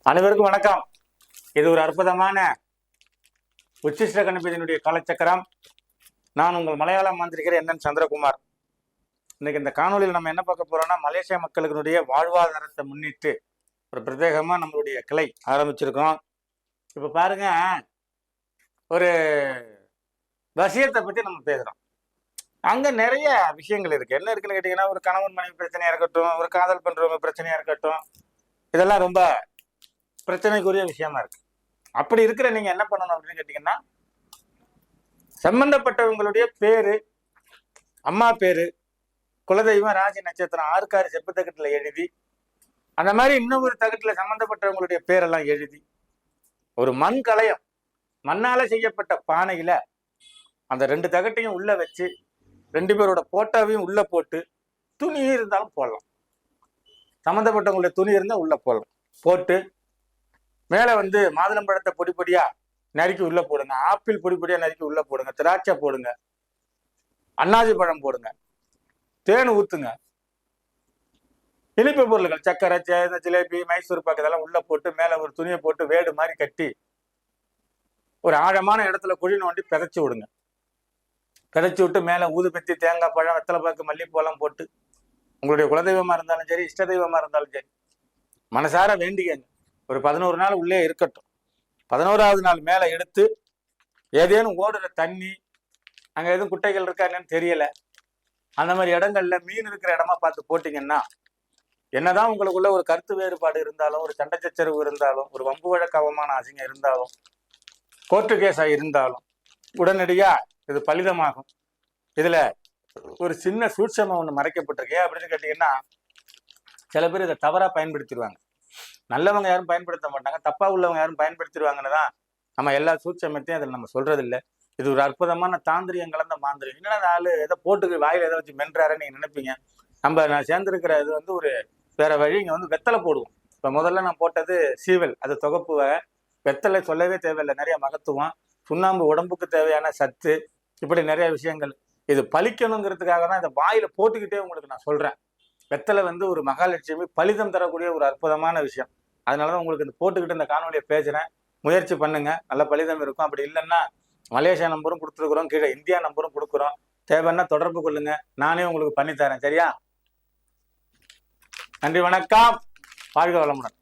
அனைவருக்கும் வணக்கம். இது ஒரு அற்புதமான உச்சிஷ்ட கணபதியினுடைய காலச்சக்கரம். நான் உங்கள் மலையாள மாந்திரிகர் என் சந்திரகுமார். இன்னைக்கு இந்த காணொலியில் நம்ம என்ன பார்க்க போறோம்னா, மலேசியா மக்களுடைய வாழ்வாதாரத்தை முன்னிட்டு ஒரு பிரத்யேகமா நம்மளுடைய கிளை ஆரம்பிச்சிருக்கோம். இப்ப பாருங்க, ஒரு வசியத்தை பத்தி நம்ம பேசுறோம். அங்க நிறைய விஷயங்கள் இருக்கு. என்ன இருக்குன்னு கேட்டீங்கன்னா, ஒரு கணவன் மனைவி பிரச்சனையா இருக்கட்டும், ஒரு காதல் பண்றவங்க பிரச்சனையா இருக்கட்டும், இதெல்லாம் ரொம்ப பிரச்சனைக்குரிய விஷயமா இருக்கு. அப்படி இருக்கிற நீங்க என்ன பண்ணணும் அப்படின்னு கேட்டீங்கன்னா, சம்பந்தப்பட்டவங்களுடைய பேரு, அம்மா பேரு, குலதெய்வம், ராசி, நட்சத்திரம், ஆறுக்காறு செப்பு தகட்டுல எழுதி, அந்த மாதிரி இன்னும் ஒரு தகட்டுல சம்பந்தப்பட்டவங்களுடைய பேரெல்லாம் எழுதி, ஒரு மண் கலயம், மண்ணால செய்யப்பட்ட பானையில அந்த 2 தகட்டையும் உள்ள வச்சு 2 பேரோட போட்டோவையும் உள்ள போட்டு, துணி இருந்தாலும் போடலாம், சம்பந்தப்பட்டவங்களுடைய துணி இருந்தா உள்ள போடலாம், போட்டு மேல மாதுளம்பழத்தை பொடி பொடியா நறுக்கி உள்ள போடுங்க, ஆப்பிள் பொடி பொடியா நறுக்கி உள்ள போடுங்க, திராட்சை போடுங்க, அன்னாசி பழம் போடுங்க, தேன் ஊத்துங்க, இனிப்பு பொருள்கள் சக்கரை, ஜிலேபி, மைசூர் பாக்கு இதெல்லாம் உள்ள போட்டு மேல ஒரு துணியை போட்டு வேடு மாதிரி கட்டி ஒரு ஆழமான இடத்துல குழி நோண்டி பிதைச்சு விடுங்க. பிதைச்சு விட்டு மேல ஊதுபத்தி, தேங்காய் பழம், வெத்தலை பாக்கு, மல்லிப்பூலாம் போட்டு, உங்களுடைய குலதெய்வமா இருந்தாலும் சரி, இஷ்ட தெய்வமா இருந்தாலும் சரி, மனசார வேண்டிக்கங்க. ஒரு 11 நாள் உள்ளே இருக்கட்டும். 11வது நாள் மேல எடுத்து ஏதேனும் ஓடுற தண்ணி, அங்க எதுவும் குட்டைகள் இருக்கா என்னன்னு தெரியல, அந்த மாதிரி இடங்கள்ல மீன் இருக்கிற இடமா பார்த்து போட்டீங்கன்னா, என்னதான் உங்களுக்குள்ள ஒரு கருத்து வேறுபாடு இருந்தாலும், ஒரு சண்டை சச்சரவு இருந்தாலும், ஒரு வம்பு வழக்கு அவமான அசிங்கம் இருந்தாலும், கோர்ட்டு கேஸா இருந்தாலும் உடனடியா இது பலிதமாகும். இதுல ஒரு சின்ன சூட்சமம் ஒண்ணு மறைக்கப்பட்டிருக்கு. அப்படின்னு கேட்டீங்கன்னா, சில பேர் இதை தவறா பயன்படுத்திடுவாங்க. நல்லவங்க யாரும் பயன்படுத்த மாட்டாங்க, தப்பா உள்ளவங்க யாரும் பயன்படுத்திடுவாங்கன்னு தான் நம்ம எல்லா சூட்சமத்தையும் அதில் நம்ம சொல்றது இல்லை. இது ஒரு அற்புதமான தாந்திரியம் கலந்த மாந்திரியம். என்னன்னா, ஆளு எதை போட்டு வாயில எதை வச்சு மென்றாருன்னு நீங்க நினைப்பீங்க. நான் சேர்ந்திருக்கிற இது ஒரு வேற வழி. இங்க வெத்தலை போடுவோம். இப்ப முதல்ல நான் போட்டது சீவல், அது தொகுப்பு வகை. வெத்தலை சொல்லவே தேவையில்லை, நிறைய மகத்துவம். சுண்ணாம்பு உடம்புக்கு தேவையான சத்து, இப்படி நிறைய விஷயங்கள். இது பலிக்கணுங்கிறதுக்காக தான் இதை வாயில போட்டுக்கிட்டே உங்களுக்கு நான் சொல்றேன். வெத்தலை ஒரு மகாலட்சுமி, பலிதம் தரக்கூடிய ஒரு அற்புதமான விஷயம். அதனாலதான் உங்களுக்கு இந்த போட்டுக்கிட்டு இந்த காணொலியை பேசுறேன். முயற்சி பண்ணுங்க, நல்ல பலிதம் இருக்கும். அப்படி இல்லைன்னா மலேசியா நம்பரும் கொடுத்துருக்குறோம், கீழே இந்தியா நம்பரும் கொடுக்குறோம். தேவைன்னா தொடர்பு கொள்ளுங்க, நானே உங்களுக்கு பண்ணி தரேன். சரியா? நன்றி, வணக்கம், வாழ்க வளமுடன்.